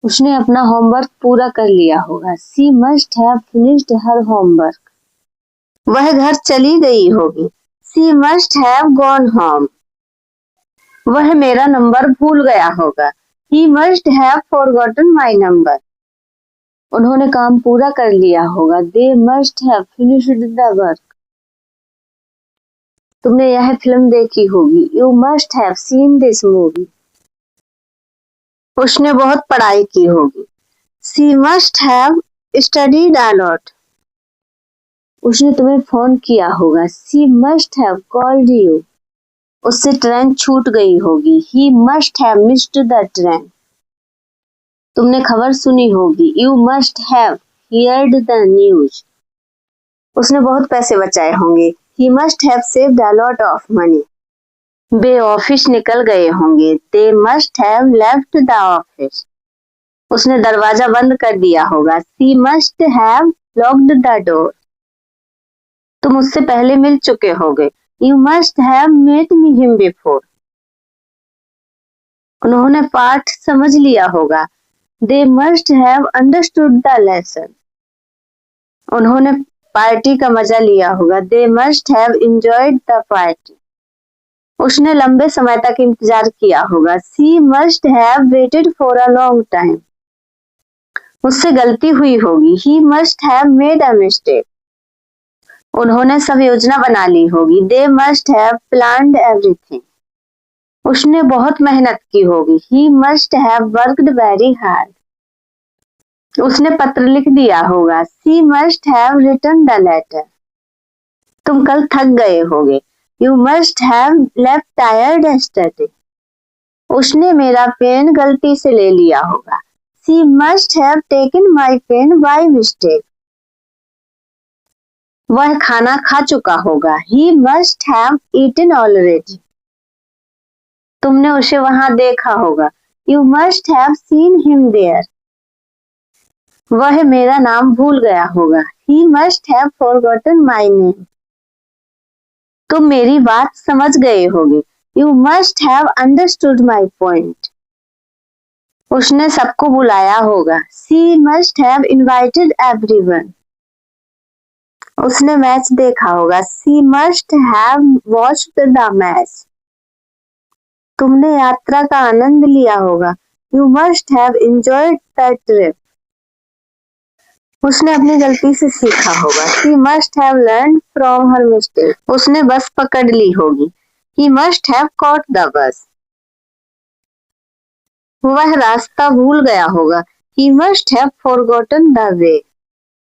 उसने अपना होमवर्क पूरा कर लिया होगा। She must have finished her homework. वह घर चली गई होगी। She must have gone home. वह मेरा नंबर भूल गया होगा। He must have forgotten my number. उन्होंने काम पूरा कर लिया होगा। They must have finished the work. तुमने यह फिल्म देखी होगी। You must have seen this movie. उसने बहुत पढ़ाई की होगी। She must have studied a lot. उसने तुम्हें फोन किया होगा। She must have called you. उससे ट्रेन छूट गई होगी। He must have missed the train. तुमने खबर सुनी होगी। You must have heard the news. उसने बहुत पैसे बचाए होंगे। ही must have saved a lot of money. Way office निकल गए होंगे। दे must have left the office. उसने दरवाजा बंद कर दिया होगा। She must have locked the door. तुम उससे पहले मिल चुके होगे। You must have met him before. उन्होंने पाठ समझ लिया होगा। They must have understood the lesson. उन्होंने पार्टी का मजा लिया होगा। They must have enjoyed the party. उसने लंबे समय तक इंतजार किया होगा। She must have waited for a long time. उससे गलती हुई होगी। He must have made a mistake. उन्होंने सब योजना बना ली होगी। They must have planned everything. उसने बहुत मेहनत की होगी। He must have worked very hard. उसने पत्र लिख दिया होगा। She must have written the letter. तुम कल थक गए होगे। You must have left tired yesterday. उसने मेरा पेन गलती से ले लिया होगा। She must have taken my pen by mistake. वह खाना खा चुका होगा। He must have eaten already. तुमने उसे वहां देखा होगा। You must have seen him there. वह मेरा नाम भूल गया होगा। He must have forgotten my name. तुम मेरी बात समझ गए होगे। You must have understood my point. उसने सबको बुलाया होगा। She must have invited everyone. उसने मैच देखा होगा। She must have watched the match. तुमने यात्रा का आनंद लिया होगा। You must have enjoyed the trip. उसने अपनी गलती से सीखा होगा। She must have learned from her mistake. उसने बस पकड़ ली होगी। He must have caught the bus. वह रास्ता भूल गया होगा। He must have forgotten the way.